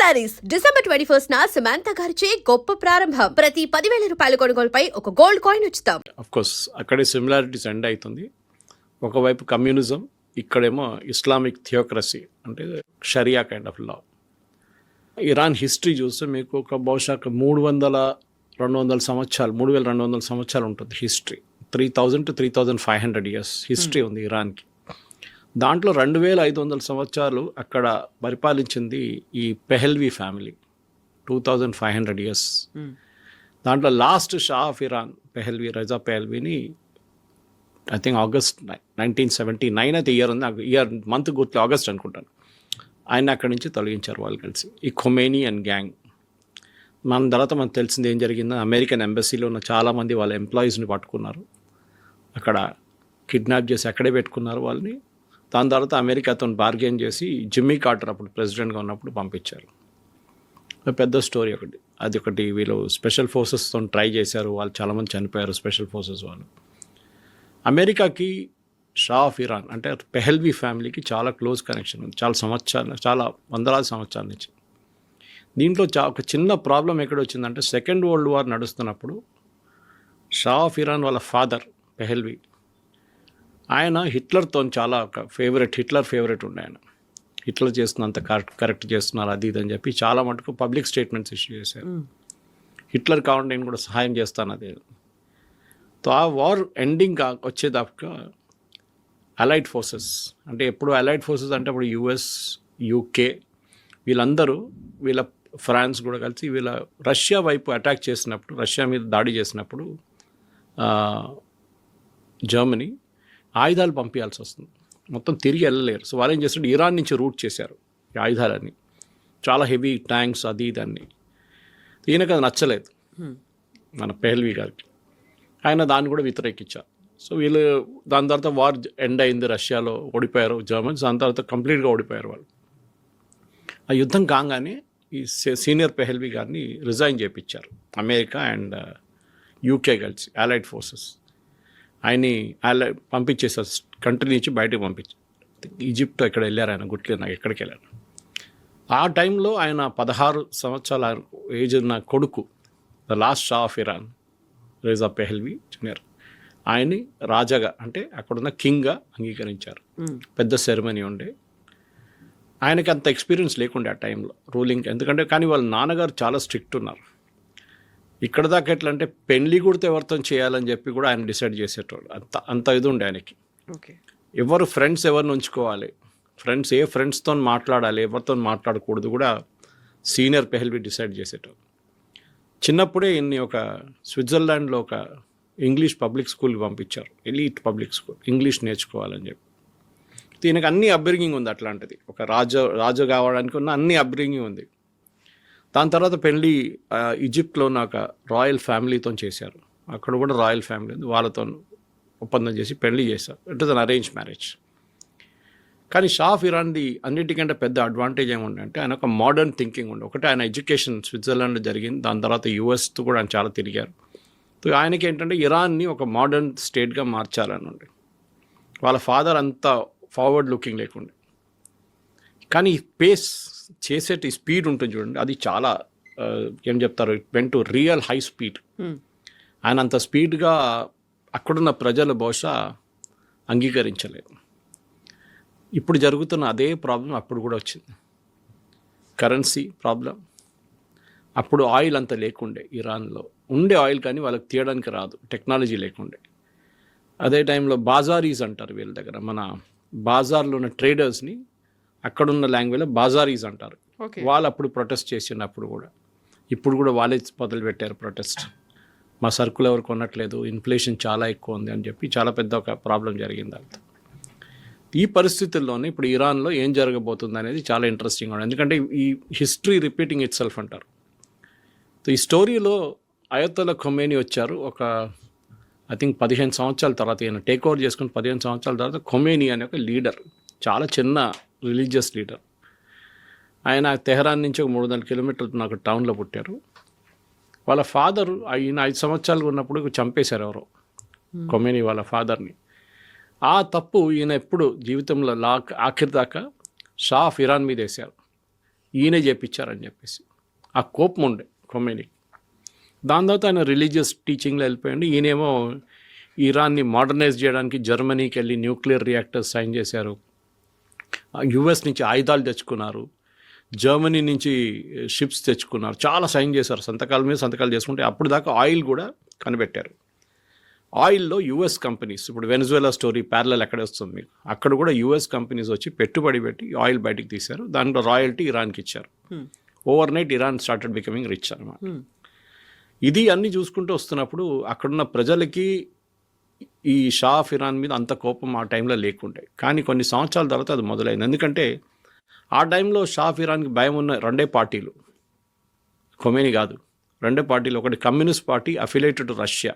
Saris December 21 Samantha గారిచే గొప్ప ప్రారంభం. ప్రతి 10,000 రూపాయల కొనుగోలుపై ఒక గోల్డ్ కాయిన్ ఉచితం. ఆఫ్ కోర్స్ అక్కడే సిమిలారిటీస్ ఎండ్ అవుతుంది. ఒకవైపు కమ్యూనిజం, ఇక్కడేమో ఇస్లామిక్ థియోక్రసీ అంటే షరియా kind of law. Iran history చూస్తే మీకు ఒక బహుశా 300-200 సంవత్సరాలు, 3,200 సంవత్సరాలు ఉంటుంది హిస్టరీ. 3,000 to 3,500 ఇయర్స్ హిస్టరీ ఉంది ఇరాన్కి. దాంట్లో 2,500 సంవత్సరాలు అక్కడ పరిపాలించింది ఈ పెహల్వీ ఫ్యామిలీ, 2,500 ఇయర్స్. దాంట్లో last Shah of Iran Pahlavi, Reza పెహల్వీని ఐ థింక్ ఆగస్ట్ 1979 అయితే ఇయర్ ఉంది, నాకు ఇయర్ మంత్ గుర్తు, ఆగస్ట్ అనుకుంటాను. ఆయన అక్కడి నుంచి తొలగించారు వాళ్ళు కలిసి, ఈ ఖొమేనీ అండ్ గ్యాంగ్. మన తర్వాత మనకు తెలిసింది ఏం జరిగిందో, అమెరికన్ ఎంబసీలో ఉన్న చాలామంది వాళ్ళ ఎంప్లాయీస్ని పట్టుకున్నారు, అక్కడ కిడ్నాప్ చేసి అక్కడే పెట్టుకున్నారు వాళ్ళని. దాని తర్వాత అమెరికాతో బార్గెన్ చేసి జిమ్మీ కార్టర్ అప్పుడు ప్రెసిడెంట్గా ఉన్నప్పుడు పంపించారు. పెద్ద స్టోరీ ఒకటి, అది ఒకటి. వీళ్ళు స్పెషల్ ఫోర్సెస్తో ట్రై చేశారు, వాళ్ళు చాలామంది చనిపోయారు స్పెషల్ ఫోర్సెస్ వాళ్ళు. అమెరికాకి షా ఆఫ్ ఇరాన్ అంటే పెహల్వీ ఫ్యామిలీకి చాలా క్లోజ్ కనెక్షన్ ఉంది, చాలా సంవత్సరాలు, చాలా వందలాది సంవత్సరాల నుంచి. దీంట్లో ఒక చిన్న ప్రాబ్లం ఎక్కడ వచ్చిందంటే, సెకండ్ వరల్డ్ వార్ నడుస్తున్నప్పుడు షా ఆఫ్ ఇరాన్ వాళ్ళ ఫాదర్ పెహల్వీ, ఆయన హిట్లర్తో చాలా ఒక హిట్లర్ ఫేవరెట్ ఉండే. ఆయన హిట్లర్ చేస్తున్నంత కరెక్ట్ చేస్తున్నారు అది ఇది అని చెప్పి చాలా మటుకు పబ్లిక్ స్టేట్మెంట్స్ ఇష్యూ చేశారు. హిట్లర్ కావాలంటే నేను కూడా సహాయం చేస్తాను అదే. సో ఆ వార్ ఎండింగ్ వచ్చేదాకా అలైడ్ ఫోర్సెస్ అంటే, ఎప్పుడు అలైడ్ ఫోర్సెస్ అంటే అప్పుడు యుఎస్, యూకే, వీళ్ళందరూ, వీళ్ళ ఫ్రాన్స్ కూడా కలిసి వీళ్ళ రష్యా వైపు అటాక్ చేసినప్పుడు, రష్యా మీద దాడి చేసినప్పుడు జర్మనీ ఆయుధాలు పంపించాల్సి వస్తుంది, మొత్తం తిరిగి వెళ్ళలేరు. సో వాళ్ళు ఏం చేస్తుంటే ఇరాన్ నుంచి రూట్ చేశారు ఈ ఆయుధాలన్నీ, చాలా హెవీ ట్యాంక్స్ అది ఇదన్నీ. ఈయనకు అది నచ్చలేదు మన పెహల్వీ గారికి, ఆయన దాన్ని కూడా వ్యతిరేకించారు. సో వీళ్ళు దాని తర్వాత వార్ ఎండ్ అయింది, రష్యాలో ఓడిపోయారు జర్మన్స్, దాని తర్వాత కంప్లీట్గా ఓడిపోయారు వాళ్ళు. ఆ యుద్ధం కాగానే ఈ సీనియర్ పెహల్వీ గారిని రిజైన్ చేయించారు అమెరికా అండ్ యూకే కలిసి, అలైడ్ ఫోర్సెస్. ఆయన్ని పంపించేసారు, కంట్రీ నుంచి బయటకు పంపించారు. ఈజిప్ట్ ఎక్కడ వెళ్ళారు ఆయన, గుర్తులేదు నాకు ఎక్కడికి వెళ్ళారు. ఆ టైంలో ఆయన 16 సంవత్సరాల ఏజ్ ఉన్న కొడుకు, the last Shah of Iran Reza Pahlavi junior, ఆయన్ని రాజాగా అంటే అక్కడున్న కింగ్గా అంగీకరించారు. పెద్ద సెరమనీ ఉండే. ఆయనకి అంత ఎక్స్పీరియన్స్ లేకుండే ఆ టైంలో రూలింగ్, ఎందుకంటే కానీ వాళ్ళ నాన్నగారు చాలా స్ట్రిక్ట్ ఉన్నారు. ఇక్కడ దాకా ఎట్లా అంటే పెళ్లి కూడా ఎవరితో చేయాలని చెప్పి కూడా ఆయన డిసైడ్ చేసేటోడు, అంత ఇది ఉండే ఆయనకి. ఎవరు ఫ్రెండ్స్ ఎవరిని ఉంచుకోవాలి, ఏ ఫ్రెండ్స్తో మాట్లాడాలి, ఎవరితో మాట్లాడకూడదు కూడా సీనియర్ పెహల్వీ డిసైడ్ చేసేటోడు. చిన్నప్పుడే ఇన్ని ఒక స్విట్జర్లాండ్లో ఒక ఇంగ్లీష్ పబ్లిక్ స్కూల్కి పంపించారు, ఎలీట్ పబ్లిక్ స్కూల్, ఇంగ్లీష్ నేర్చుకోవాలని చెప్పి. దీనికి అన్ని అప్బ్రింగింగ్ ఉంది అట్లాంటిది, ఒక రాజు కావడానికి ఉన్న అన్ని అప్బ్రింగింగ్ ఉంది. దాని తర్వాత పెళ్ళి ఈజిప్ట్లో ఉన్న ఒక రాయల్ ఫ్యామిలీతో చేశారు, అక్కడ కూడా రాయల్ ఫ్యామిలీ ఉంది, వాళ్ళతో ఒప్పందం చేసి పెళ్లి చేశారు. It is an arrange marriage. కానీ షా ఆఫ్ ఇరాన్ది అన్నిటికంటే పెద్ద అడ్వాంటేజ్ ఏముందంటే, ఆయన ఒక మోడర్న్ థింకింగ్ ఉండే. ఒకటి ఆయన ఎడ్యుకేషన్ స్విట్జర్లాండ్లో జరిగింది, దాని తర్వాత యుఎస్తో కూడా ఆయన చాలా తిరిగారు. సో ఆయనకి ఏంటంటే ఇరాన్ని ఒక మోడర్న్ స్టేట్గా మార్చాలని ఉండే. వాళ్ళ ఫాదర్ అంతా ఫార్వర్డ్ లుకింగ్ లేకుండే, కానీ పేస్ చేసేటి స్పీడ్ ఉంటుంది చూడండి, అది చాలా ఏం చెప్తారు, it went to real high speed. ఆయన అంత స్పీడ్గా అక్కడున్న ప్రజలు బహుశా అంగీకరించలేదు. ఇప్పుడు జరుగుతున్న అదే ప్రాబ్లం అప్పుడు కూడా వచ్చింది, కరెన్సీ ప్రాబ్లం. అప్పుడు ఆయిల్ అంత లేకుండే, ఇరాన్లో ఉండే ఆయిల్ కానీ వాళ్ళకి తీయడానికి రాదు, టెక్నాలజీ లేకుండే. అదే టైంలో బాజారీస్ అంటారు వీళ్ళ దగ్గర, మన బాజార్లో ఉన్న ట్రేడర్స్ని అక్కడున్న లాంగ్వేజ్లో బాజారీస్ అంటారు. వాళ్ళు అప్పుడు ప్రొటెస్ట్ చేసినప్పుడు కూడా, ఇప్పుడు కూడా వాళ్ళే మొదలు పెట్టారు ప్రొటెస్ట్. మా సరుకులు ఎవరు కొనట్లేదు, ఇన్ఫ్లేషన్ చాలా ఎక్కువ ఉంది అని చెప్పి చాలా పెద్ద ఒక ప్రాబ్లం జరిగింది అంతా. ఈ పరిస్థితుల్లోనే ఇప్పుడు ఇరాన్లో ఏం జరగబోతుంది అనేది చాలా ఇంట్రెస్టింగ్ ఉంది, ఎందుకంటే ఈ హిస్టరీ రిపీటింగ్ ఇట్ సెల్ఫ్ అంటారు. సో ఈ స్టోరీలో అయతొల్లా ఖొమేనీ వచ్చారు ఒక ఐ థింక్ 15 సంవత్సరాల తర్వాత, ఈయన టేక్ ఓవర్ చేసుకుని 15 సంవత్సరాల తర్వాత ఖొమేనీ అనే ఒక లీడర్, చాలా చిన్న రిలీజియస్ లీడర్. ఆయన తెహరాన్ నుంచి ఒక 300 కిలోమీటర్లు నాకు టౌన్లో పుట్టారు. వాళ్ళ ఫాదరు ఆయన 5 సంవత్సరాలు ఉన్నప్పుడు చంపేశారు ఎవరో, ఖొమేనీ వాళ్ళ ఫాదర్ని. ఆ తప్పు ఈయన ఎప్పుడు జీవితంలో ఆఖరి దాకా షా ఆఫ్ ఇరాన్ మీద వేశారు. ఈయనే చేపించారని చెప్పేసి ఆ కోపం ఉండే ఖొమేనీకి. దాని తర్వాత ఆయన రిలీజియస్ టీచింగ్లో వెళ్ళిపోయాడు. ఈయనేమో ఇరాన్ని మోడర్నైజ్ చేయడానికి జర్మనీకి వెళ్ళి న్యూక్లియర్ రియాక్టర్స్ సైన్ చేశారు, యుఎస్ నుంచి ఆయుధాలు తెచ్చుకున్నారు, జర్మనీ నుంచి షిప్స్ తెచ్చుకున్నారు, చాలా సైన్ చేశారు, సంతకాల మీద సంతకాలు చేసుకుంటే అప్పుడు దాకా ఆయిల్ కూడా కనిపెట్టారు. ఆయిల్లో యుఎస్ కంపెనీస్, ఇప్పుడు వెనిజువేలా స్టోరీ ప్యారలల్ ఎక్కడ వస్తుంది మీకు, అక్కడ కూడా యుఎస్ కంపెనీస్ వచ్చి పెట్టుబడి పెట్టి ఆయిల్ బయటికి తీశారు, దాంట్లో రాయల్టీ ఇరాన్కి ఇచ్చారు. Over night Iran started becoming rich అనమాట. ఇది అన్నీ చూసుకుంటూ వస్తున్నప్పుడు అక్కడున్న ప్రజలకి ఈ షా ఆఫ్ ఇరాన్ మీద అంత కోపం ఆ టైంలో లేకుండే. కానీ కొన్ని సంవత్సరాల తర్వాత అది మొదలైంది. ఎందుకంటే ఆ టైంలో షా ఆఫ్ ఇరాన్కి భయం ఉన్న రెండే పార్టీలు, ఖొమేనీ కాదు, రెండే పార్టీలు. ఒకటి communist party affiliated to Russia,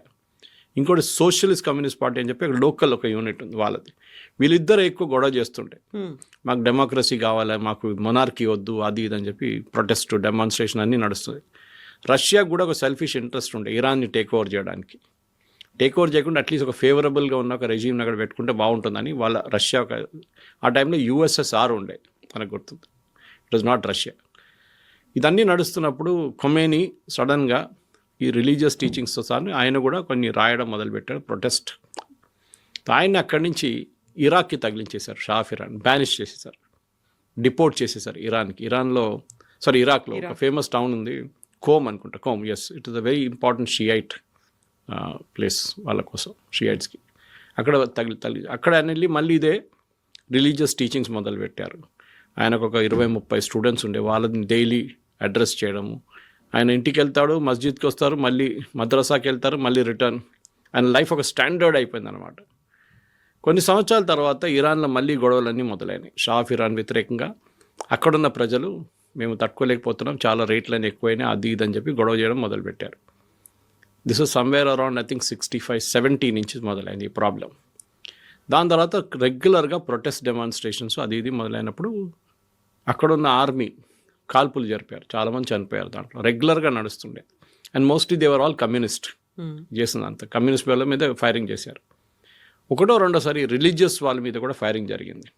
ఇంకోటి సోషలిస్ట్ కమ్యూనిస్ట్ పార్టీ అని చెప్పి లోకల్ ఒక యూనిట్ ఉంది వాళ్ళది. వీళ్ళిద్దరు ఎక్కువ గొడవ చేస్తుంటే మాకు డెమోక్రసీ కావాలి, మాకు మొనార్కీ వద్దు, అది ఇది అని చెప్పి ప్రొటెస్ట్ డెమాన్స్ట్రేషన్ అన్నీ నడుస్తుంది. రష్యాకు కూడా ఒక సెల్ఫిష్ ఇంట్రెస్ట్ ఉండే ఇరాన్ని టేక్ ఓవర్ చేయడానికి. టేక్ ఓవర్ చేయకుండా అట్లీస్ట్ ఒక ఫేవరబుల్గా ఉన్న ఒక రెజీమ్ని అక్కడ పెట్టుకుంటే బాగుంటుందని వాళ్ళ రష్యా ఆ టైంలో యుఎస్ఎస్ఆర్ ఉండే, మనకు గుర్తుంది, ఇట్ వాజ్ నాట్ రష్యా. ఇదన్నీ నడుస్తున్నప్పుడు ఖొమేనీ సడన్గా ఈ రిలీజియస్ టీచింగ్స్తో సార్ ఆయన కూడా కొన్ని రాయడం మొదలుపెట్టాడు, ప్రొటెస్ట్. ఆయన అక్కడి నుంచి ఇరాక్కి తగిలించేశారు, షా ఆఫ్ ఇరాన్ బ్యానిష్ చేసేసారు, డిపోర్ట్ చేసేసారు ఇరాక్లో ఒక ఫేమస్ టౌన్ ఉంది, కోమ్ అనుకుంటా, Qom, yes, it is a very important Shiite place వాళ్ళ కోసం, షియైట్స్కి. అక్కడ అక్కడ ఆయన వెళ్ళి మళ్ళీ ఇదే రిలీజియస్ టీచింగ్స్ మొదలుపెట్టారు. ఆయనకు ఒక 20-30 స్టూడెంట్స్ ఉండే, వాళ్ళని డైలీ అడ్రస్ చేయడము. ఆయన ఇంటికి వెళ్తాడు, మస్జిద్కి వస్తారు, మళ్ళీ మద్రసాకి వెళ్తారు, మళ్ళీ రిటర్న్. ఆయన లైఫ్ ఒక స్టాండర్డ్ అయిపోయింది అనమాట. కొన్ని సంవత్సరాల తర్వాత ఇరాన్లో మళ్ళీ గొడవలన్నీ మొదలైనాయి షా ఆఫ్ ఇరాన్ వ్యతిరేకంగా. అక్కడున్న ప్రజలు మేము తట్టుకోలేకపోతున్నాం, చాలా రేట్లన్నీ ఎక్కువైనాయి, అది ఇది అని చెప్పి గొడవ చేయడం మొదలుపెట్టారు. This was somewhere around I think 65-70 నుంచి మొదలైంది ఈ ప్రాబ్లం. దాని తర్వాత రెగ్యులర్గా ప్రొటెస్ట్ డెమాన్స్ట్రేషన్స్ అది ఇది మొదలైనప్పుడు అక్కడున్న ఆర్మీ కాల్పులు జరిపారు, చాలామంది చనిపోయారు దాంట్లో, రెగ్యులర్గా నడుస్తుండే. And mostly they were all communist చేసిందంత, కమ్యూనిస్ట్ వాళ్ళ మీద ఫైరింగ్ చేశారు. ఒకటో రెండోసారి రిలీజియస్ వాళ్ళ మీద కూడా ఫైరింగ్ జరిగింది.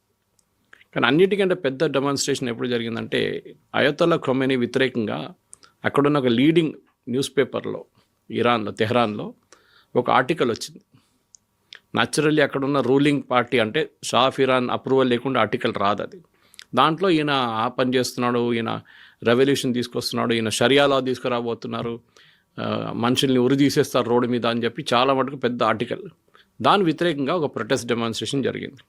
కానీ అన్నిటికంటే పెద్ద డెమాన్స్ట్రేషన్ ఎప్పుడు జరిగిందంటే అయతొల్లా ఖొమేనీ వ్యతిరేకంగా అక్కడున్న ఒక లీడింగ్ న్యూస్ పేపర్లో ఇరాన్లో, తెహ్రాన్లో ఒక ఆర్టికల్ వచ్చింది. న్యాచురల్లీ అక్కడున్న రూలింగ్ పార్టీ అంటే షా ఆఫ్ ఇరాన్ అప్రూవల్ లేకుండా ఆర్టికల్ రాదు అది. దాంట్లో ఈయన ఆ పని చేస్తున్నాడు, ఈయన రెవల్యూషన్ తీసుకొస్తున్నాడు, ఈయన షరియా లా తీసుకురాబోతున్నారు, మనుషుల్ని ఉరి తీసేస్తారు రోడ్డు మీద అని చెప్పి చాలా మటుకు పెద్ద ఆర్టికల్. దాని వ్యతిరేకంగా ఒక ప్రొటెస్ట్ డెమాన్స్ట్రేషన్ జరిగింది.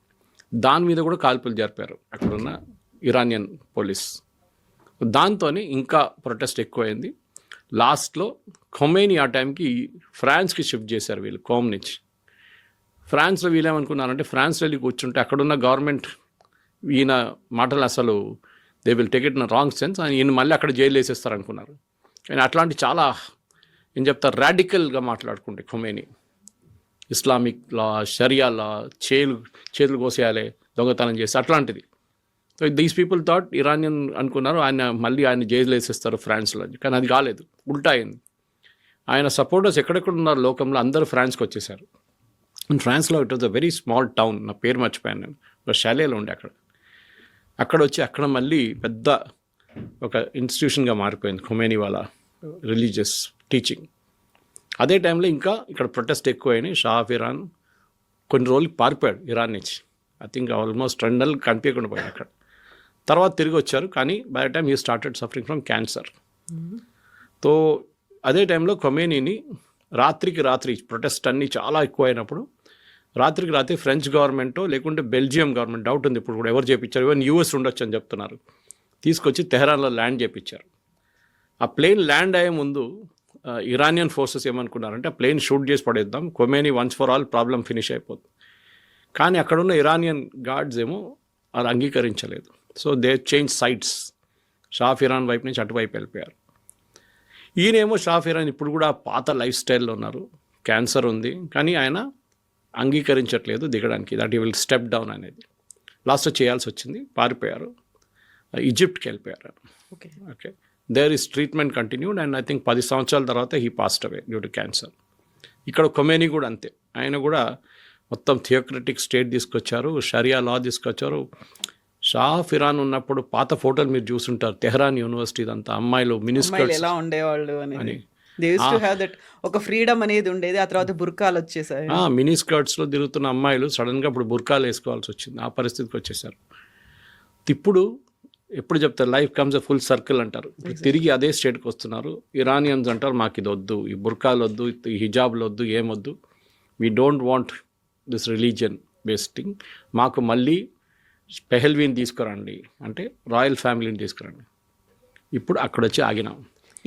దాని మీద కూడా కాల్పులు జరిపారు అక్కడున్న ఇరానియన్ పోలీస్. దాంతో ఇంకా ప్రొటెస్ట్ ఎక్కువైంది. లాస్ట్లో ఖొమేనీ ఆ టైంకి ఫ్రాన్స్కి షిఫ్ట్ చేశారు వీళ్ళు, కోమ్ నుంచి. ఫ్రాన్స్లో వీళ్ళేమనుకున్నారంటే ఫ్రాన్స్ వెళ్ళి కూర్చుంటే అక్కడున్న గవర్నమెంట్ ఈయన మాటలు అసలు they will take it in wrong sense, ఈయన మళ్ళీ అక్కడ జైలు వేసేస్తారు అనుకున్నారు. కానీ అట్లాంటి చాలా ఏం చెప్తారు రాడికల్గా మాట్లాడుకుంటే ఖొమేనీ, ఇస్లామిక్ లా, షరియా లా, చేతులు కోసేయాలి, దొంగతనం చేసి అట్లాంటిది. So these people thought Iranian అనుకున్నారు ఆయన జైలు వేసేస్తారు ఫ్రాన్స్లో. కానీ అది కాలేదు, ఉల్టా అయింది. ఆయన సపోర్టర్స్ ఎక్కడెక్కడ ఉన్నారు లోకంలో అందరూ ఫ్రాన్స్కి వచ్చేసారు. అండ్ ఫ్రాన్స్లో it was a very small town, నా పేరు మర్చిపోయాను నేను, ఒక షాలేలో ఉండే అక్కడ వచ్చి అక్కడ మళ్ళీ పెద్ద ఒక ఇన్స్టిట్యూషన్గా మారిపోయింది ఖొమేనీ వాళ్ళ రిలీజియస్ టీచింగ్. అదే టైంలో ఇంకా ఇక్కడ ప్రొటెస్ట్ ఎక్కువైనాయి. షా ఆఫ్ ఇరాన్ కొన్ని రోజులు పారిపోయాడు ఇరాన్ నుంచి. ఐ థింక్ ఆల్మోస్ట్ 2 నెలలు కనిపించకుండా పోయాడు అక్కడ. తర్వాత తిరిగి వచ్చారు, కానీ by the time he started suffering from cancer. So అదే టైంలో ఖొమేనీని రాత్రికి రాత్రి ప్రొటెస్ట్ అన్నీ చాలా ఎక్కువైనప్పుడు రాత్రికి రాత్రి ఫ్రెంచ్ గవర్నమెంటో లేకుంటే బెల్జియం గవర్నమెంట్, డౌట్ ఉంది ఇప్పుడు కూడా ఎవరు చేయించారు, ఈవెన్ యూఎస్ ఉండొచ్చు అని చెప్తున్నారు, తీసుకొచ్చి తెహరాన్లో ల్యాండ్ చేయించారు. ఆ ప్లేన్ ల్యాండ్ అయ్యే ముందు ఇరానియన్ ఫోర్సెస్ ఏమనుకున్నారంటే ఆ ప్లేన్ షూట్ చేసి పడేద్దాం, Khomeini once for all problem finish అయిపోతుంది. కానీ అక్కడున్న ఇరానియన్ గార్డ్స్ ఏమో అది అంగీకరించలేదు. So they change sides, Shah of Iran వైపు నుంచి అటువైపు వెళ్ళిపోయారు. ఈయనేమో షా ఆఫ్ ఇరాన్ ఇప్పుడు కూడా పాత లైఫ్ స్టైల్లో ఉన్నారు, క్యాన్సర్ ఉంది, కానీ ఆయన అంగీకరించట్లేదు దిగడానికి, that he will step down అనేది. లాస్ట్లో చేయాల్సి వచ్చింది, పారిపోయారు, ఈజిప్ట్కి వెళ్ళిపోయారు. Okay, there is treatment continued and I think 10 సంవత్సరాల తర్వాత he passed away due to cancer. ఇక్కడ ఖొమేనీ కూడా అంతే, ఆయన కూడా మొత్తం థియోక్రటిక్ స్టేట్ తీసుకొచ్చారు, షరియా లా తీసుకొచ్చారు. షా ఆఫ్ ఇరాన్ ఉన్నప్పుడు పాత ఫోటోలు మీరు చూసుంటారు, తెహరాన్ యూనివర్సిటీ ఇదంతా అమ్మాయిలు అమ్మాయిలు మినిస్కర్ట్స్ ఎలా ఉండేవాళ్ళు అని అనేది they use to have that ఒక ఫ్రీడమ్ అనేది ఉండేది. ఆ తర్వాత బుర్కాలు వచ్చేసాయి. మినీ స్కర్ట్స్లో తిరుగుతున్న అమ్మాయిలు సడన్గా ఇప్పుడు బుర్కాలు వేసుకోవాల్సి వచ్చింది, ఆ పరిస్థితికి వచ్చేసారు. ఇప్పుడు ఎప్పుడు చెప్తారు life comes a full circle అంటారు. ఇప్పుడు తిరిగి అదే స్టేట్కి వస్తున్నారు. ఇరానియన్స్ అంటారు మాకు ఇది వద్దు, ఈ బుర్కాలు వద్దు, ఈ హిజాబ్లు వద్దు, ఏమొద్దు, we don't want this religion based thing, మాకు మళ్ళీ పెహల్వీని తీసుకురండి అంటే రాయల్ ఫ్యామిలీని తీసుకురండి. ఇప్పుడు అక్కడ వచ్చి ఆగినాం.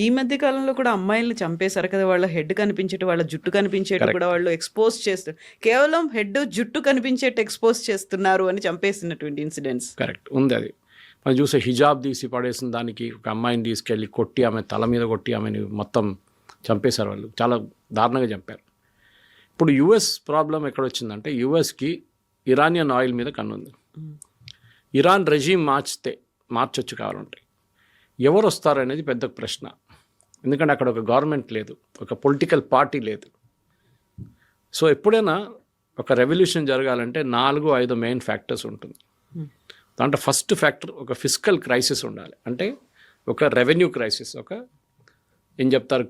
ఈ మధ్య కాలంలో కూడా అమ్మాయిల్ని చంపేశారు కదా, వాళ్ళ హెడ్ కనిపించేటి, వాళ్ళ జుట్టు కనిపించేటి కూడా వాళ్ళు ఎక్స్పోజ్ చేస్తారు. కేవలం హెడ్ జుట్టు కనిపించేట్టు ఎక్స్పోజ్ చేస్తున్నారు అని చంపేసినటువంటి ఇన్సిడెంట్స్ కరెక్ట్ ఉంది. అది మనం చూసే హిజాబ్ తీసి పడేసిన దానికి ఒక అమ్మాయిని తీసుకెళ్ళి కొట్టి ఆమె తల మీద కొట్టి ఆమెని మొత్తం చంపేశారు. వాళ్ళు చాలా దారుణంగా చంపారు. ఇప్పుడు యుఎస్ ప్రాబ్లం ఎక్కడ వచ్చిందంటే యుఎస్కి ఇరానియన్ ఆయిల్ మీద కన్నుంది. ఇరాన్ రెజీమ్ మార్చొచ్చు కావాలంటే ఎవరు వస్తారనేది పెద్ద ప్రశ్న. ఎందుకంటే అక్కడ ఒక గవర్నమెంట్ లేదు, ఒక పొలిటికల్ పార్టీ లేదు. సో ఎప్పుడైనా ఒక రెవల్యూషన్ జరగాలంటే 4-5 మెయిన్ ఫ్యాక్టర్స్ ఉంటుంది. దాంట్లో ఫస్ట్ ఫ్యాక్టర్ ఒక ఫిజికల్ క్రైసిస్ ఉండాలి. అంటే ఒక రెవెన్యూ క్రైసిస్, ఒక ఏం చెప్తారు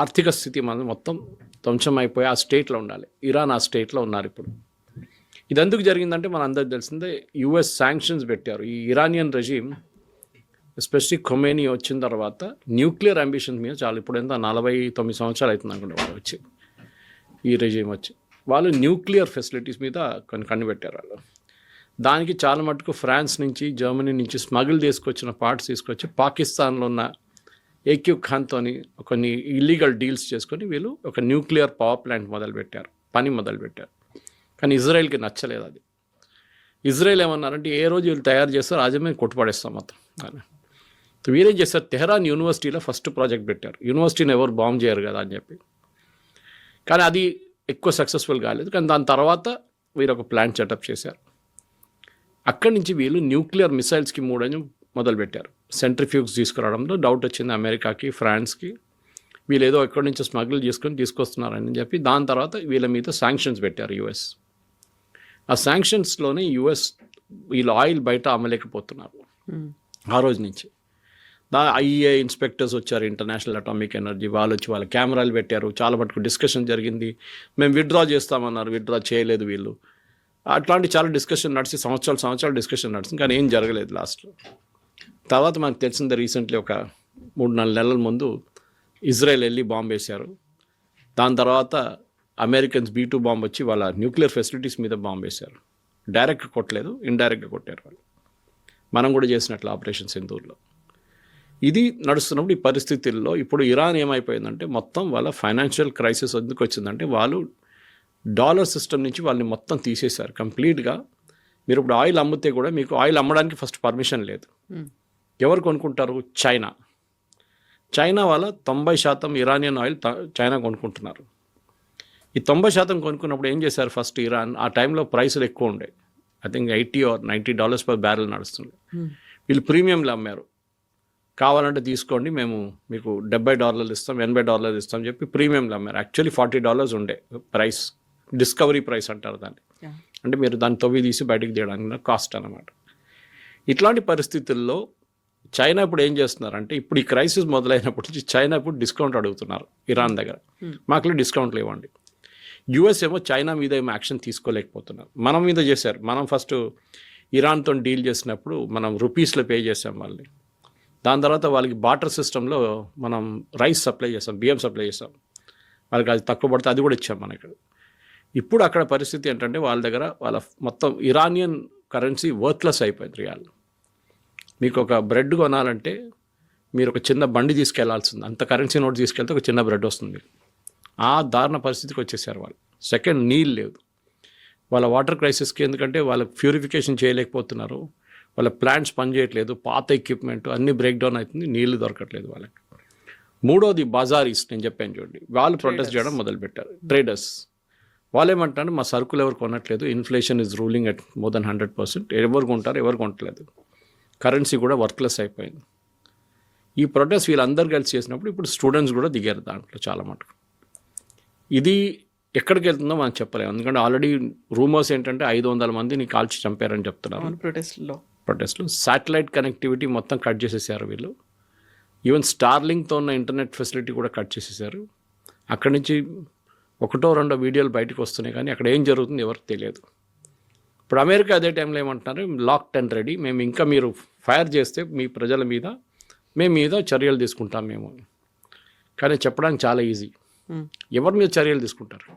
ఆర్థిక స్థితి మనం మొత్తం ధ్వంసం అయిపోయి ఆ స్టేట్లో ఉండాలి. ఇరాన్ ఆ స్టేట్లో ఉన్నారు ఇప్పుడు. ఇది ఎందుకు జరిగిందంటే మన అందరికి తెలిసిందే, యుఎస్ శాంక్షన్స్ పెట్టారు. ఈ ఇరానియన్ రెజీమ్ ఎస్పెషలీ ఖొమేనీ వచ్చిన తర్వాత న్యూక్లియర్ అంబిషన్స్ మీద చాలా, ఇప్పుడు ఎంత 49 సంవత్సరాలు అవుతుంది అనుకుంటే వాళ్ళు వచ్చి, ఈ రెజీమ్ వచ్చి వాళ్ళు న్యూక్లియర్ ఫెసిలిటీస్ మీద కొన్ని కనిపెట్టారు. వాళ్ళు దానికి చాలా మటుకు ఫ్రాన్స్ నుంచి జర్మనీ నుంచి స్మగుల్ తీసుకొచ్చిన పార్ట్స్ తీసుకొచ్చి పాకిస్తాన్లో ఉన్న ఏక్యూ ఖాన్తో కొన్ని ఇల్లీగల్ డీల్స్ చేసుకొని వీళ్ళు ఒక న్యూక్లియర్ పవర్ ప్లాంట్ మొదలుపెట్టారు. కానీ ఇజ్రాయెల్కి నచ్చలేదు అది. ఇజ్రాయెల్ ఏమన్నారంటే ఏ రోజు వీళ్ళు తయారు చేస్తారు రాజ్యం మీద కొట్టుపడేస్తాం మొత్తం అని. వీరేం చేస్తారు, తెహరాన్ యూనివర్సిటీలో ఫస్ట్ ప్రాజెక్ట్ పెట్టారు. యూనివర్సిటీని ఎవరు బాంబ్ చేయరు కదా అని చెప్పి. కానీ అది ఎక్కువ సక్సెస్ఫుల్ కాలేదు. కానీ దాని తర్వాత వీరు ఒక ప్లాంట్ సెటప్ చేశారు. అక్కడి నుంచి వీళ్ళు న్యూక్లియర్ మిసైల్స్కి మొదలుపెట్టారు. సెంట్రిఫ్యూగ్స్ తీసుకురావడంలో డౌట్ వచ్చింది అమెరికాకి, ఫ్రాన్స్కి. వీళ్ళు ఏదో ఎక్కడి నుంచో స్మగుల్ తీసుకొస్తున్నారని చెప్పి దాని తర్వాత వీళ్ళ మీద శాంక్షన్స్ పెట్టారు యుఎస్. ఆ శాంక్షన్స్లోనే యుఎస్ వీళ్ళు ఆయిల్ బయట అమ్మలేకపోతున్నారు ఆ రోజు నుంచి. ఐఏ ఇన్స్పెక్టర్స్ వచ్చారు, ఇంటర్నేషనల్ అటామిక్ ఎనర్జీ వాళ్ళు వచ్చి వాళ్ళ కెమెరాలు పెట్టారు. చాలా మటుకు డిస్కషన్ జరిగింది. మేము విత్డ్రా చేస్తామన్నారు, విత్డ్రా చేయలేదు వీళ్ళు. అట్లాంటి చాలా డిస్కషన్ నడిచి సంవత్సరాలు డిస్కషన్ నడిచింది, కానీ ఏం జరగలేదు లాస్ట్లో. తర్వాత మనకు తెలిసిందే రీసెంట్లీ ఒక 3-4 నెలల ముందు ఇజ్రాయెల్ వెళ్ళి బాంబు వేశారు. దాని తర్వాత అమెరికన్స్ B-2 బాంబు వచ్చి వాళ్ళ న్యూక్లియర్ ఫెసిలిటీస్ మీద బాంబు వేశారు. డైరెక్ట్గా కొట్టలేదు, ఇండైరెక్ట్గా కొట్టారు వాళ్ళు. మనం కూడా చేసినట్లు ఆపరేషన్ సింధూర్లో. ఇది నడుస్తున్నప్పుడు ఈ పరిస్థితుల్లో ఇప్పుడు ఇరాన్ ఏమైపోయిందంటే మొత్తం వాళ్ళ ఫైనాన్షియల్ క్రైసిస్ ఎందుకు వచ్చిందంటే వాళ్ళు డాలర్ సిస్టమ్ నుంచి వాళ్ళని మొత్తం తీసేశారు కంప్లీట్గా. మీరు ఇప్పుడు ఆయిల్ అమ్మితే కూడా మీకు ఆయిల్ అమ్మడానికి ఫస్ట్ పర్మిషన్ లేదు. ఎవరు కొనుక్కుంటారు? చైనా వాళ్ళ 90% ఇరానియన్ ఆయిల్ చైనా కొనుక్కుంటున్నారు. ఈ 90% కొనుక్కున్నప్పుడు ఏం చేశారు, ఫస్ట్ ఇరాన్ ఆ టైంలో ప్రైసులు ఎక్కువ ఉండే, I think $80 or $90 per barrel నడుస్తుంది. వీళ్ళు ప్రీమియంలు అమ్మారు. కావాలంటే తీసుకోండి, మేము మీకు $70 ఇస్తాం, $80 ఇస్తాం చెప్పి ప్రీమియంలు అమ్మారు. యాక్చువల్లీ $40 ఉండే ప్రైస్, డిస్కవరీ ప్రైస్ అంటారు దాన్ని. అంటే మీరు దాన్ని తవ్వి తీసి బయటకు తీయడానికి కాస్ట్ అన్నమాట. ఇట్లాంటి పరిస్థితుల్లో చైనా ఇప్పుడు ఏం చేస్తున్నారంటే, ఇప్పుడు ఈ క్రైసిస్ మొదలైనప్పటి నుంచి చైనా ఇప్పుడు డిస్కౌంట్ అడుగుతున్నారు ఇరాన్ దగ్గర. మాకు డిస్కౌంట్లు ఇవ్వండి. యుఎస్ ఏమో చైనా మీద ఏమో యాక్షన్ తీసుకోలేకపోతున్నారు. మనం మీద చేశారు. మనం ఫస్ట్ ఇరాన్తో డీల్ చేసినప్పుడు మనం రూపీస్లో పే చేసాం వాళ్ళని. దాని తర్వాత వాళ్ళకి బాటర్ సిస్టంలో మనం రైస్ సప్లై చేస్తాం, బియ్యం సప్లై చేస్తాం. వాళ్ళకి అది తక్కువ పడితే అది కూడా ఇచ్చాం మనకి. ఇప్పుడు అక్కడ పరిస్థితి ఏంటంటే వాళ్ళ దగ్గర వాళ్ళ మొత్తం ఇరానియన్ కరెన్సీ వర్త్లెస్ అయిపోయింది. రియాల్ మీకు ఒక బ్రెడ్ కొనాలంటే మీరు ఒక చిన్న బండి తీసుకెళ్లాల్సింది, అంత కరెన్సీ నోట్ తీసుకెళ్తే ఒక చిన్న బ్రెడ్ వస్తుంది. ఆ దారుణ పరిస్థితికి వచ్చేసారు వాళ్ళు. సెకండ్, నీళ్ళు లేదు వాళ్ళ వాటర్ క్రైసిస్కి. ఎందుకంటే వాళ్ళకి ప్యూరిఫికేషన్ చేయలేకపోతున్నారు, వాళ్ళ ప్లాంట్స్ పనిచేయట్లేదు, పాత ఎక్విప్మెంట్ అన్నీ బ్రేక్ డౌన్ అవుతుంది, నీళ్లు దొరకట్లేదు వాళ్ళకి. మూడోది బజారీస్, నేను చెప్పాను చూడండి, వాళ్ళు ప్రొటెస్ట్ చేయడం మొదలుపెట్టారు. ట్రేడర్స్ వాళ్ళు ఏమంటారు, మా సరుకులు ఎవరు కొనట్లేదు, inflation is ruling at more than 100%, ఎవరు కొంటారు, ఎవరు కొనట్లేదు, కరెన్సీ కూడా వర్త్లెస్ అయిపోయింది. ఈ ప్రొటెస్ట్ వీళ్ళందరూ కలిసి చేసినప్పుడు ఇప్పుడు స్టూడెంట్స్ కూడా దిగారు దాంట్లో చాలా మటుకు. ఇది ఎక్కడికి వెళ్తుందో మనం చెప్పలేము. ఎందుకంటే ఆల్రెడీ రూమర్స్ ఏంటంటే 500 మందిని కాల్చి చంపారని చెప్తున్నారు. ప్రొటెస్ట్లు. శాటిలైట్ కనెక్టివిటీ మొత్తం కట్ చేసేసారు వీళ్ళు. ఈవెన్ స్టార్లింగ్తో ఉన్న ఇంటర్నెట్ ఫెసిలిటీ కూడా కట్ చేసేసారు. అక్కడి నుంచి ఒకటో రెండో వీడియోలు బయటకు వస్తున్నాయి, కానీ అక్కడ ఏం జరుగుతుంది ఎవరికి తెలియదు. ఇప్పుడు అమెరికా అదే టైంలో ఏమంటున్నారు, లాక్డ్ అండ్ రెడీ, మేము ఇంకా మీరు ఫైర్ చేస్తే మీ ప్రజల మీద మేము మీద చర్యలు తీసుకుంటాం మేము. కానీ చెప్పడానికి చాలా ఈజీ. ఎవరి మీద చర్యలు తీసుకుంటారు?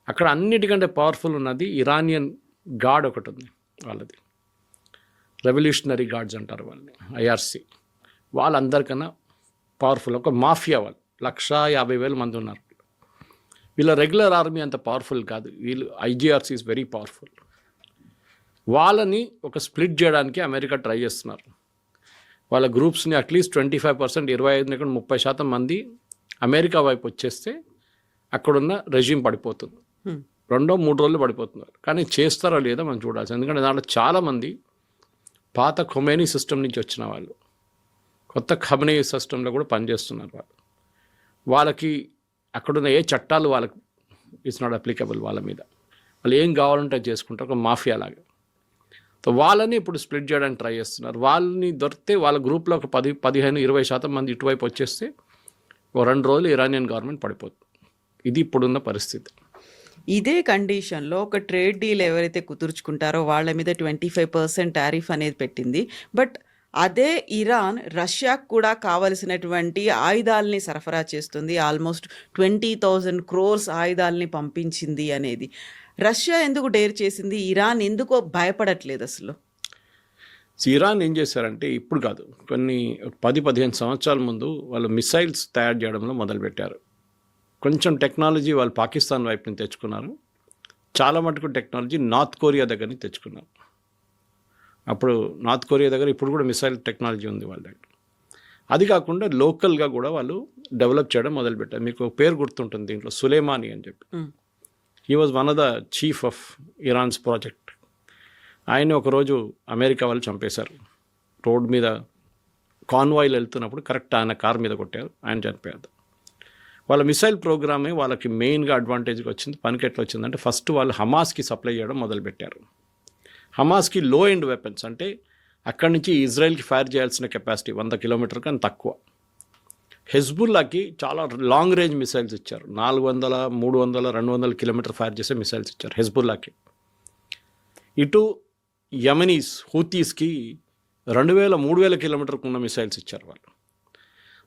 అక్కడ అన్నిటికంటే పవర్ఫుల్ ఉన్నది ఇరానియన్ గార్డ్ ఒకటి ఉంది వాళ్ళది, రెవల్యూషనరీ గార్డ్స్ అంటారు వాళ్ళని, ఐఆర్సి. వాళ్ళందరికన్నా పవర్ఫుల్ ఒక మాఫియా. వాళ్ళు 150,000 మంది ఉన్నారు. వీళ్ళ రెగ్యులర్ ఆర్మీ అంత పవర్ఫుల్ కాదు, వీళ్ళు ఐజీఆర్సీ ఈజ్ వెరీ పవర్ఫుల్. వాళ్ళని ఒక స్ప్లిట్ చేయడానికి అమెరికా ట్రై చేస్తున్నారు. వాళ్ళ గ్రూప్స్ని అట్లీస్ట్ 25%, 25-30% మంది అమెరికా వైపు వచ్చేస్తే అక్కడున్న రెజ్యూమ్ పడిపోతుంది. 2-3 రోజులు పడిపోతున్నారు. కానీ చేస్తారో లేదో మనం చూడాల్సి, ఎందుకంటే దాంట్లో చాలామంది పాత ఖొమేనీ సిస్టమ్ నుంచి వచ్చిన వాళ్ళు, కొత్త ఖమేనీ సిస్టంలో కూడా పనిచేస్తున్నారు వాళ్ళు. వాళ్ళకి అక్కడున్న ఏ చట్టాలు వాళ్ళకి ఇట్స్ నాట్ అప్లికబుల్ వాళ్ళ మీద. వాళ్ళు ఏం కావాలంటే చేసుకుంటారు, ఒక మాఫియా లాగా. సో వాళ్ళని ఇప్పుడు స్ప్లిట్ చేయడానికి ట్రై చేస్తున్నారు. వాళ్ళని దొరికితే వాళ్ళ గ్రూప్లో ఒక 10-15-20% మంది ఇటువైపు వచ్చేస్తే 2 రోజులు ఇరానియన్ గవర్నమెంట్ పడిపోతుంది. ఇది ఇప్పుడున్న పరిస్థితి. ఇదే కండిషన్లో ఒక ట్రేడ్ డీల్ ఎవరైతే కుదుర్చుకుంటారో వాళ్ళ మీద 25% టారిఫ్ అనేది పెట్టింది. బట్ అదే ఇరాన్ రష్యాకు కూడా కావలసినటువంటి ఆయుధాలని సరఫరా చేస్తుంది. ఆల్మోస్ట్ 20,000 crores ఆయుధాలని పంపించింది అనేది. రష్యా ఎందుకు డేర్ చేసింది? ఇరాన్ ఎందుకో భయపడట్లేదు అసలు? ఇరాన్ ఏం చేశారంటే, ఇప్పుడు కాదు, కొన్ని 10-15 సంవత్సరాల ముందు వాళ్ళు మిసైల్స్ తయారు చేయడంలో మొదలుపెట్టారు. కొంచెం టెక్నాలజీ వాళ్ళు పాకిస్తాన్ వైపు నుంచి తెచ్చుకున్నారు. చాలా మటుకు టెక్నాలజీ నార్త్ కొరియా దగ్గర నుంచి తెచ్చుకున్నారు. అప్పుడు నార్త్ కొరియా దగ్గర ఇప్పుడు కూడా మిసైల్ టెక్నాలజీ ఉంది వాళ్ళ దగ్గర. అది కాకుండా లోకల్గా కూడా వాళ్ళు డెవలప్ చేయడం మొదలుపెట్టారు. మీకు పేరు గుర్తుంటుంది దీంట్లో, సులేమానీ అని చెప్పి. He was one of the chief of Iran's project. ఆయన ఒకరోజు అమెరికా వాళ్ళు చంపేశారు. రోడ్ మీద కాన్వాయ్లు వెళ్తున్నప్పుడు కరెక్ట్ ఆయన కార్ మీద కొట్టారు, ఆయన చనిపోయారు. వాళ్ళ మిసైల్ ప్రోగ్రామే వాళ్ళకి మెయిన్గా అడ్వాంటేజ్గా వచ్చింది. పనికి ఎట్లా వచ్చిందంటే, ఫస్ట్ వాళ్ళు హమాస్కి సప్లై చేయడం మొదలుపెట్టారు. హమాస్కి లో ఎండ్ వెపన్స్, అంటే అక్కడి నుంచి ఇజ్రాయెల్కి ఫైర్ చేయాల్సిన కెపాసిటీ 100 కిలోమీటర్ కన్నా తక్కువ. హెజ్బుల్లాకి చాలా లాంగ్ రేంజ్ మిసైల్స్ ఇచ్చారు. 400, 300, 200 కిలోమీటర్ ఫైర్ చేసే మిసైల్స్ ఇచ్చారు హెజ్బుల్లాకి. ఇటు యమనీస్ హూతీస్కి 2,000-3,000 కిలోమీటర్కు ఉన్న మిసైల్స్ ఇచ్చారు వాళ్ళు.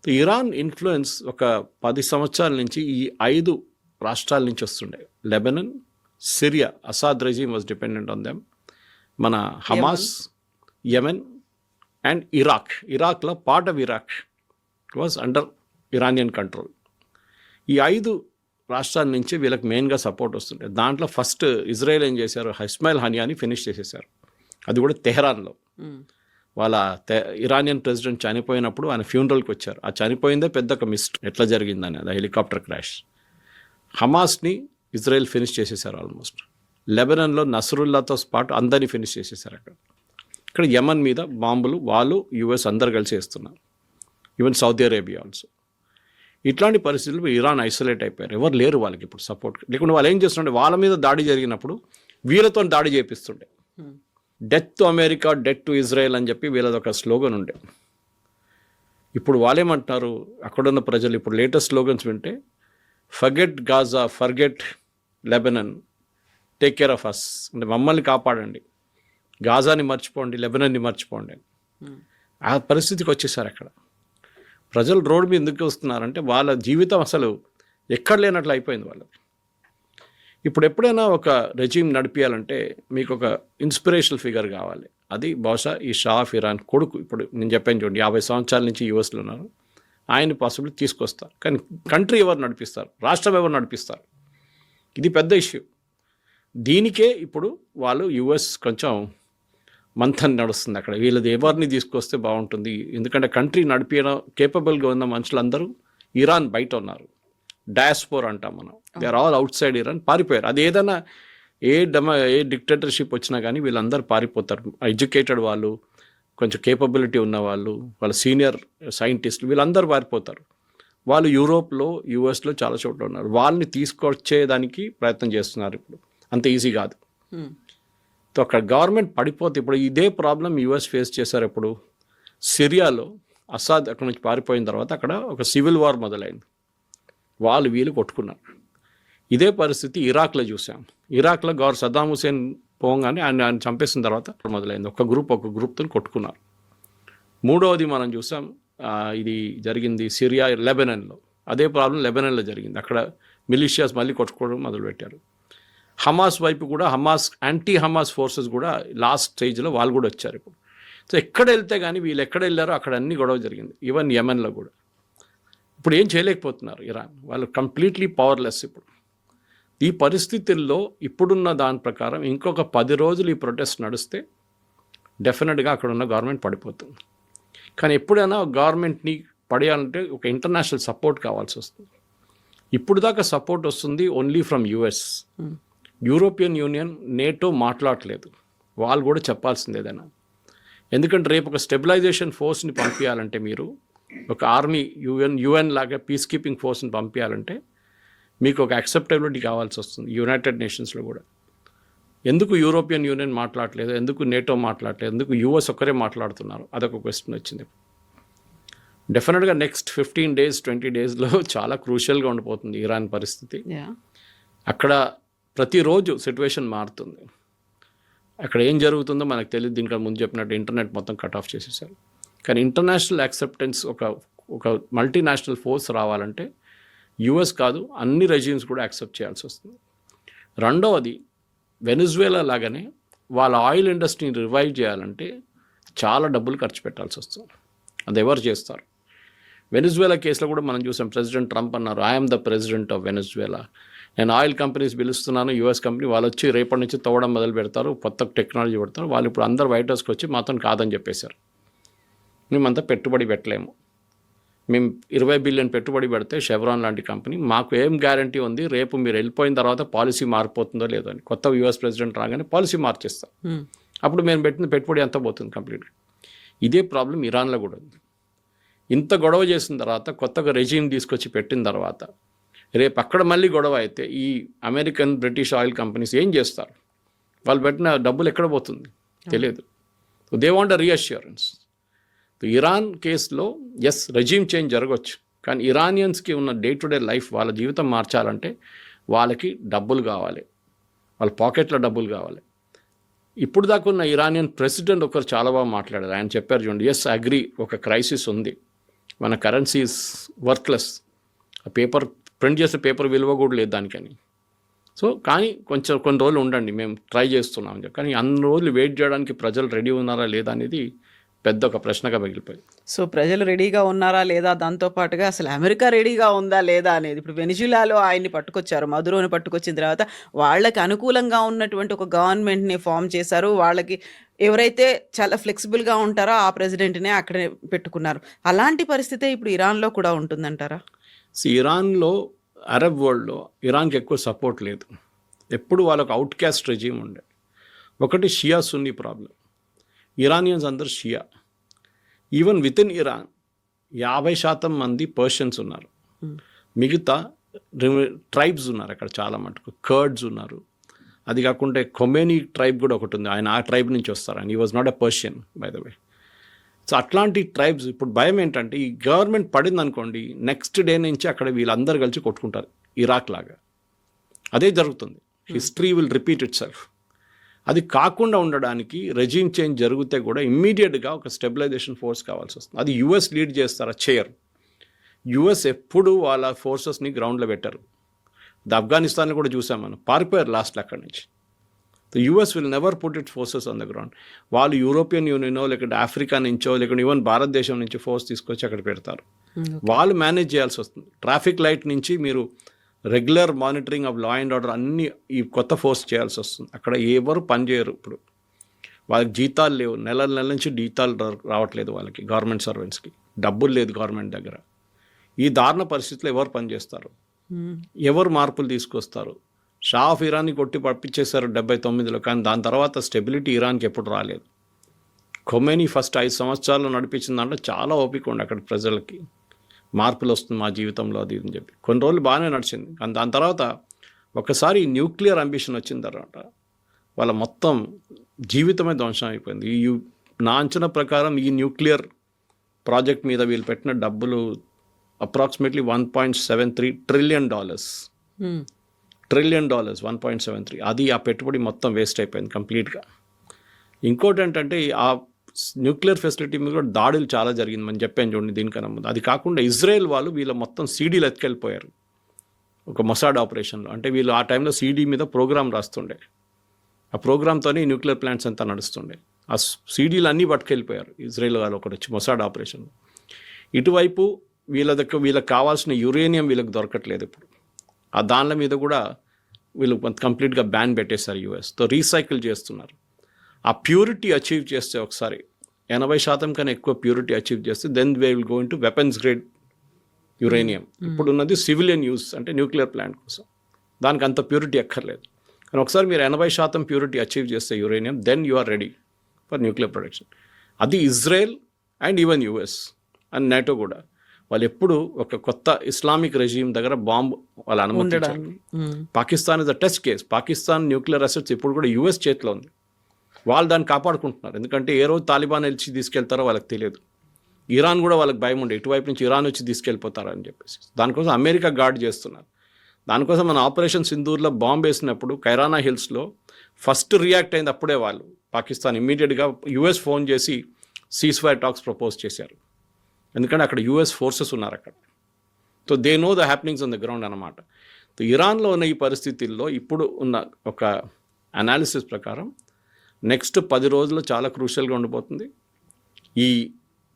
ఇరాన్ ఇన్ఫ్లుయెన్స్ ఒక 10 సంవత్సరాల నుంచి ఈ 5 రాష్ట్రాల నుంచి వస్తుండే. Lebanon, Syria, Assad regime was dependent on them. మన హమాస్, యెమెన్ అండ్ ఇరాక్. ఇరాక్లో part of Iraq was under Iranian control. ఈ 5 రాష్ట్రాల నుంచి వీళ్ళకి మెయిన్గా సపోర్ట్ వస్తుండే. దాంట్లో ఫస్ట్ ఇజ్రాయెల్ ఏం చేశారు, ఇస్మాయిల్ హనియాని ఫినిష్ చేసేసారు. అది కూడా తెహరాన్లో. వాళ్ళ ఇరానియన్ ప్రెసిడెంట్ చనిపోయినప్పుడు ఆయన ఫ్యూనరల్కి వచ్చారు. ఆ చనిపోయిందే పెద్ద ఒక మిస్టరీ, ఎట్లా జరిగిందని, అది హెలికాప్టర్ క్రాష్. హమాస్ని ఇజ్రాయెల్ ఫినిష్ చేసేసారు ఆల్మోస్ట్. లెబనన్లో నస్రుల్లాతో పాటు అందరినీ ఫినిష్ చేసేసారు అక్కడ. ఇక్కడ యమన్ మీద బాంబులు వాళ్ళు యుఎస్ అందరు కలిసి వేస్తున్నారు, ఈవెన్ సౌదీ అరేబియా ఆల్సో. ఇట్లాంటి పరిస్థితుల్లో ఇరాన్ ఐసోలేట్ అయిపోయారు. ఎవరు లేరు వాళ్ళకి ఇప్పుడు సపోర్ట్. లేకుంటే వాళ్ళు ఏం చేస్తుంటే, వాళ్ళ మీద దాడి జరిగినప్పుడు వీళ్ళతో దాడి చేపిస్తుండే. Death to America, death to Israel అని చెప్పి వీళ్ళది ఒక స్లోగన్ ఉండే. ఇప్పుడు వాళ్ళేమంటున్నారు, అక్కడున్న ప్రజలు ఇప్పుడు లేటెస్ట్ స్లోగన్స్ వింటే, forget Gaza, forget Lebanon, take care of us, అంటే మమ్మల్ని కాపాడండి, గాజాని మర్చిపోండి, లెబనన్ని మర్చిపోండి. ఆ పరిస్థితికి వచ్చేసారు అక్కడ. ప్రజలు రోడ్డు మీద ఎందుకు వస్తున్నారంటే, వాళ్ళ జీవితం అసలు ఎక్కడ లేనట్లు అయిపోయింది వాళ్ళకి. ఇప్పుడు ఎప్పుడైనా ఒక రెజీమ్ నడిపించాలంటే మీకు ఒక ఇన్స్పిరేషనల్ ఫిగర్ కావాలి. అది బహుశా ఈ షా ఆఫ్ ఇరాన్ కొడుకు. ఇప్పుడు నేను చెప్పాను చూడండి, 50 సంవత్సరాల నుంచి యూఎస్లో ఉన్నారు. ఆయన పాసిబుల్ తీసుకొస్తారు. కానీ కంట్రీ ఎవరు నడిపిస్తారు, రాష్ట్రం ఎవరు నడిపిస్తారు, ఇది పెద్ద ఇష్యూ. దీనికే ఇప్పుడు వాళ్ళు యుఎస్ కొంచెం మంథన్ నడుస్తుంది అక్కడ. వీళ్ళది ఎవరిని తీసుకొస్తే బాగుంటుంది, ఎందుకంటే కంట్రీ నడిపించడం కేపబుల్గా ఉన్న మనుషులందరూ ఇరాన్ బయట ఉన్నారు. డయాస్పోర్ అంటాం మనం. They are all outside Iran, పారిపోయారు. అది ఏదైనా ఏ డిక్టేటర్షిప్ వచ్చినా కానీ వీళ్ళందరూ పారిపోతారు. ఎడ్యుకేటెడ్ వాళ్ళు, కొంచెం కేపబిలిటీ ఉన్న వాళ్ళు, వాళ్ళ సీనియర్ సైంటిస్టులు, వీళ్ళందరూ పారిపోతారు. వాళ్ళు యూరోప్లో, యూఎస్లో చాలా చోట్ల ఉన్నారు. వాళ్ళని తీసుకొచ్చేదానికి ప్రయత్నం చేస్తున్నారు ఇప్పుడు. అంత ఈజీ కాదు. సో అక్కడ గవర్నమెంట్ పడిపోతే ఇప్పుడు ఇదే ప్రాబ్లం యూఎస్ ఫేస్ చేశారు. ఎప్పుడు సిరియాలో అసాద్ అక్కడ నుంచి పారిపోయిన తర్వాత అక్కడ ఒక సివిల్ వార్ మొదలైంది. వాళ్ళు వీళ్ళు కొట్టుకున్నారు. ఇదే పరిస్థితి ఇరాక్లో చూసాం. ఇరాక్లో సద్దాం హుసేన్ పోగానే ఆయన చంపేసిన తర్వాత మొదలైంది. ఒక గ్రూప్తో కొట్టుకున్నారు. మూడవది మనం చూసాం, ఇది జరిగింది సిరియా లెబనాన్లో. అదే ప్రాబ్లం లెబనాన్లో జరిగింది. అక్కడ మిలిషియాస్ మళ్ళీ కొట్టుకోవడం మొదలుపెట్టారు. హమాస్ వైపు కూడా యాంటీ హమాస్ ఫోర్సెస్ కూడా లాస్ట్ స్టేజ్లో వాళ్ళు కూడా వచ్చారు ఇప్పుడు. సో ఎక్కడ వెళ్తే కానీ వీళ్ళు ఎక్కడ వెళ్ళారో అక్కడ అన్ని గొడవ జరిగింది. ఈవెన్ యెమెన్లో కూడా. ఇప్పుడు ఏం చేయలేకపోతున్నారు ఇరాన్. వాళ్ళు కంప్లీట్లీ పవర్లెస్ ఇప్పుడు. ఈ పరిస్థితుల్లో ఇప్పుడున్న దాని ప్రకారం ఇంకొక 10 రోజులు ఈ ప్రొటెస్ట్ నడిస్తే డెఫినెట్గా అక్కడ ఉన్న గవర్నమెంట్ పడిపోతుంది. కానీ ఎప్పుడైనా గవర్నమెంట్ని పడేయాలంటే ఒక ఇంటర్నేషనల్ సపోర్ట్ కావాల్సి వస్తుంది. ఇప్పుడు దాకా సపోర్ట్ వస్తుంది only from US. European union, NATO మాట్లాడలేదు. వాళ్ళు కూడా చెప్పాల్సింది ఏదైనా. ఎందుకంటే రేపు ఒక స్టెబిలైజేషన్ ఫోర్స్ని పంపించాలంటే, మీరు ఒక ఆర్మీ యుఎన్ లాగా పీస్ కీపింగ్ ఫోర్స్ని పంపించాలంటే మీకు ఒక యాక్సెప్టబిలిటీ కావాల్సి వస్తుంది యునైటెడ్ నేషన్స్లో కూడా. ఎందుకు యూరోపియన్ యూనియన్ మాట్లాడలేదు, ఎందుకు నేటో మాట్లాడలేదు, ఎందుకు యుఎస్ ఒక్కరే మాట్లాడుతున్నారు, అదొక క్వశ్చన్ వచ్చింది. డెఫినెట్గా నెక్స్ట్ 15 days 20 daysలో చాలా క్రూషియల్గా ఉండిపోతుంది ఇరాన్ పరిస్థితి. అక్కడ ప్రతిరోజు సిచ్యువేషన్ మారుతుంది. అక్కడ ఏం జరుగుతుందో మనకు తెలియదు. దీనికన్నా ముందు చెప్పినట్టు ఇంటర్నెట్ మొత్తం కట్ ఆఫ్ చేసేసారు. కానీ ఇంటర్నేషనల్ యాక్సెప్టెన్స్ ఒక మల్టీనేషనల్ ఫోర్స్ రావాలంటే యుఎస్ కాదు, అన్ని రెజిమ్స్ కూడా యాక్సెప్ట్ చేయాల్సి వస్తుంది. రెండవది, వెనిజువేలా లాగానే వాళ్ళ ఆయిల్ ఇండస్ట్రీని రివైవ్ చేయాలంటే చాలా డబ్బులు ఖర్చు పెట్టాల్సి వస్తుంది. అది ఎవరు చేస్తారు? వెనిజువేలా కేసులో కూడా మనం చూసాం. ప్రెసిడెంట్ ట్రంప్ అన్నారు, I'm the president of Venezuela, నేను ఆయిల్ కంపెనీస్ పిలుస్తున్నాను, యుఎస్ కంపెనీ. వాళ్ళు వచ్చి రేపటి నుంచి తవ్వడం మొదలు పెడతారు, కొత్త టెక్నాలజీ పెడతారు. వాళ్ళు ఇప్పుడు అందరు వైట్ హౌస్కి వచ్చి మాతో కాదని చెప్పేశారు. మేమంతా పెట్టుబడి పెట్టలేము, మేము 20 బిలియన్ పెట్టుబడి పెడితే షెవ్రాన్ లాంటి కంపెనీ, మాకు ఏం గ్యారంటీ ఉంది రేపు మీరు వెళ్ళిపోయిన తర్వాత పాలసీ మారిపోతుందో లేదో అని. కొత్త యుఎస్ ప్రెసిడెంట్ రాగానే పాలసీ మార్చేస్తాం, అప్పుడు మేము పెట్టిన పెట్టుబడి అంతా పోతుంది కంప్లీట్గా. ఇదే ప్రాబ్లం ఇరాన్లో కూడా ఉంది. ఇంత గొడవ చేసిన తర్వాత, కొత్తగా రెజీమ్ తీసుకొచ్చి పెట్టిన తర్వాత, రేపు అక్కడ మళ్ళీ గొడవ అయితే ఈ అమెరికన్, బ్రిటిష్ ఆయిల్ కంపెనీస్ ఏం చేస్తారు? వాళ్ళు పెట్టిన డబ్బులు ఎక్కడ పోతుంది తెలియదు. They want a reassurance. Iran కేసులో ఎస్, రెజీమ్ చేంజ్ జరగవచ్చు, కానీ ఇరానియన్స్కి ఉన్న డే టు డే లైఫ్, వాళ్ళ జీవితం మార్చాలంటే వాళ్ళకి డబ్బులు కావాలి, వాళ్ళ పాకెట్లో డబ్బులు కావాలి. ఇప్పుడు దాకా ఉన్న ఇరానియన్ ప్రెసిడెంట్ ఒకరు చాలా బాగా మాట్లాడారు. ఆయన చెప్పారు చూడండి, ఎస్ అగ్రీ, ఒక క్రైసిస్ ఉంది, మన కరెన్సీ ఈజ్ వర్త్లెస్, ఆ పేపర్ ప్రింట్ చేసే పేపర్ విలువ కూడా లేదు దానికని. సో కానీ కొన్ని రోజులు ఉండండి, మేము ట్రై చేస్తున్నాం అని చెప్పి. కానీ అన్ని రోజులు వెయిట్ చేయడానికి ప్రజలు రెడీ ఉన్నారా లేదా అనేది పెద్ద ఒక ప్రశ్నగా మిగిలిపోయింది. సో ప్రజలు రెడీగా ఉన్నారా లేదా, దాంతోపాటుగా అసలు అమెరికా రెడీగా ఉందా లేదా అనేది. ఇప్పుడు వెనిజులాలో ఆయన్ని పట్టుకొచ్చారు, మదురోని పట్టుకొచ్చిన తర్వాత వాళ్ళకి అనుకూలంగా ఉన్నటువంటి ఒక గవర్నమెంట్ని ఫామ్ చేశారు. వాళ్ళకి ఎవరైతే చాలా ఫ్లెక్సిబుల్గా ఉంటారో ఆ ప్రెసిడెంట్నే అక్కడే పెట్టుకున్నారు. అలాంటి పరిస్థితే ఇప్పుడు ఇరాన్లో కూడా ఉంటుందంటారా? ఇరాన్లో, అరబ్ వరల్డ్లో ఇరాన్కి ఎక్కువ సపోర్ట్ లేదు. ఎప్పుడు వాళ్ళకు అవుట్ క్యాస్ట్ రెజీమ్ ఉండే. ఒకటి షియా సున్నీ ప్రాబ్లం. ఇరానియన్స్ అందరు షియా. ఈవెన్ విత్ ఇన్ ఇరాన్ 50% మంది పర్షియన్స్ ఉన్నారు. మిగతా ట్రైబ్స్ ఉన్నారు అక్కడ చాలా మటుకు. కర్డ్స్ ఉన్నారు. అది కాకుండా కొమేనీ ట్రైబ్ కూడా ఒకటి ఉంది, ఆయన ఆ ట్రైబ్ నుంచి వస్తారు. ఆయన ఈ was not a Persian by the way. So అట్లాంటి ట్రైబ్స్. ఇప్పుడు భయం ఏంటంటే, ఈ గవర్నమెంట్ పడింది అనుకోండి, నెక్స్ట్ డే నుంచి అక్కడ వీళ్ళందరూ కలిసి కొట్టుకుంటారు, ఇరాక్ లాగా. అదే జరుగుతుంది. History will repeat it self. అది కాకుండా ఉండడానికి రెజీమ్ చేంజ్ జరిగితే కూడా ఇమ్మీడియట్గా ఒక స్టెబిలైజేషన్ ఫోర్స్ కావాల్సి వస్తుంది. అది యుఎస్ లీడ్ చేస్తారా? చేయరు. యుఎస్ ఎప్పుడు వాళ్ళ ఫోర్సెస్ని గ్రౌండ్లో పెట్టారు. ఆఫ్ఘనిస్తాన్లో కూడా చూసాం మనం, పారిపోయారు లాస్ట్లో అక్కడి నుంచి. The US will never put it forces on the ground. వాళ్ళు యూరోపియన్ యూనియనో, లేకుంటే ఆఫ్రికా నుంచో, లేకుంటే ఈవెన్ భారతదేశం నుంచి ఫోర్స్ తీసుకొచ్చి అక్కడ పెడతారు. వాళ్ళు మేనేజ్ చేయాల్సి వస్తుంది. ట్రాఫిక్ లైట్ నుంచి మీరు regular monitoring of law and order అన్నీ ఈ కొత్త ఫోర్స్ చేయాల్సి వస్తుంది. అక్కడ ఎవరు పనిచేయరు. ఇప్పుడు వాళ్ళకి జీతాలు లేవు, నెల నుంచి జీతాలు రావట్లేదు వాళ్ళకి, గవర్నమెంట్ సర్వెంట్స్కి డబ్బులు లేదు గవర్నమెంట్ దగ్గర. ఈ దారుణ పరిస్థితుల్లో ఎవరు పనిచేస్తారు? ఎవరు మార్పులు తీసుకొస్తారు? షా ఆఫ్ ఇరాన్ని కొట్టి పంపించేశారు 79లో, కానీ దాని తర్వాత స్టెబిలిటీ ఇరాన్కి ఎప్పుడు రాలేదు. ఖొమేనీ ఫస్ట్ 5 సంవత్సరాలు నడిపించిన దాంట్లో చాలా ఓపిక ఉండి అక్కడ ప్రజలకి, మార్పులు వస్తుంది మా జీవితంలో అది అని చెప్పి. కొన్ని రోజులు బాగానే నడిచింది, కానీ దాని తర్వాత ఒకసారి న్యూక్లియర్ అంబిషన్ వచ్చిన తర్వాత వాళ్ళ మొత్తం జీవితమే ధ్వంసం అయిపోయింది. నా అంచనా ప్రకారం ఈ న్యూక్లియర్ ప్రాజెక్ట్ మీద వీళ్ళు పెట్టిన డబ్బులు అప్రాక్సిమేట్లీ $1.73 ట్రిలియన్. $1.73 ట్రిలియన్. అది ఆ పెట్టుబడి మొత్తం వేస్ట్ అయిపోయింది కంప్లీట్గా. ఇంకోటి ఏంటంటే ఆ న్యూక్లియర్ ఫెసిలిటీ మీద కూడా దాడులు చాలా జరిగింది, మనం చెప్పాను చూడండి దీనికన్నా ముందు. అది కాకుండా ఇజ్రాయెల్ వాళ్ళు వీళ్ళ మొత్తం సీడీలు ఎత్తుకెళ్ళిపోయారు ఒక మొసాడ్ ఆపరేషన్లో. అంటే వీళ్ళు ఆ టైంలో సీడీ మీద ప్రోగ్రామ్ రాస్తుండే, ఆ ప్రోగ్రామ్తోనే న్యూక్లియర్ ప్లాంట్స్ అంతా నడుస్తుండే. ఆ సీడీలు అన్నీ పట్టుకెళ్ళిపోయారు ఇజ్రాయెల్ వాళ్ళు ఒకటి వచ్చి మొసాడ్ ఆపరేషన్. ఇటువైపు వీళ్ళకి కావాల్సిన యురేనియం వీళ్ళకి దొరకట్లేదు ఇప్పుడు. ఆ దానిల మీద కూడా వీళ్ళు కంప్లీట్గా బ్యాన్ పెట్టేశారు యూఎస్తో. రీసైకిల్ చేస్తున్నారు. ఆ ప్యూరిటీ అచీవ్ చేస్తే ఒకసారి 80% కన్నా ఎక్కువ ప్యూరిటీ అచీవ్ చేస్తే then they will go into weapons grade uranium. ఇప్పుడు ఉన్నది సివిలియన్ యూస్ అంటే న్యూక్లియర్ ప్లాంట్ కోసం, దానికి అంత ప్యూరిటీ ఎక్కర్లేదు. కానీ ఒకసారి మీరు 80% ప్యూరిటీ అచీవ్ చేస్తే uranium, then you are ready for nuclear production. అది Israel and even US and NATO కూడా వాళ్ళు ఎప్పుడు ఒక కొత్త ఇస్లామిక్ రెజీమ్ దగ్గర బాంబు వాళ్ళు అనుమతించారు. Pakistan is a test case. Pakistan nuclear assets ఇప్పుడు కూడా యుఎస్ చేతిలో ఉంది. వాళ్ళు దాన్ని కాపాడుకుంటున్నారు, ఎందుకంటే ఏ రోజు తాలిబాన్ వచ్చి తీసుకెళ్తారో వాళ్ళకి తెలియదు. ఇరాన్ కూడా వాళ్ళకి భయం ఉండే, ఇటువైపు నుంచి ఇరాన్ వచ్చి తీసుకెళ్ళిపోతారని చెప్పేసి. దానికోసం అమెరికా గార్డ్ చేస్తున్నారు. దానికోసం మన ఆపరేషన్ సింధూర్లో బాంబు వేసినప్పుడు కైరానా హిల్స్లో ఫస్ట్ రియాక్ట్ అయింది అప్పుడే వాళ్ళు. పాకిస్తాన్ ఇమ్మీడియట్గా యుఎస్ ఫోన్ చేసి సీజ్ ఫైర్ టాక్స్ ప్రపోజ్ చేశారు, ఎందుకంటే అక్కడ యుఎస్ ఫోర్సెస్ ఉన్నారు అక్కడ. So they know the happenings on the ground అన్నమాట. సో ఇరాన్లో ఉన్న ఈ పరిస్థితుల్లో ఇప్పుడు ఉన్న ఒక అనాలిసిస్ ప్రకారం నెక్స్ట్ 10 రోజులు చాలా క్రూషియల్గా ఉండిపోతుంది. ఈ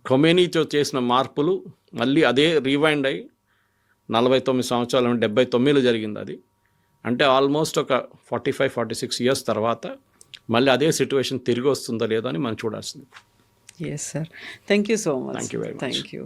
ఖొమేనీతో చేసిన మార్పులు మళ్ళీ అదే రీవైండ్ అయ్యి 49 సంవత్సరాలు 79లో జరిగింది అది. అంటే ఆల్మోస్ట్ ఒక 45-46 ఇయర్స్ తర్వాత మళ్ళీ అదే సిచ్యువేషన్ తిరిగి వస్తుందో లేదో అని మనం చూడాల్సింది. Yes sir, thank you so much. Thank you very much. Thank you.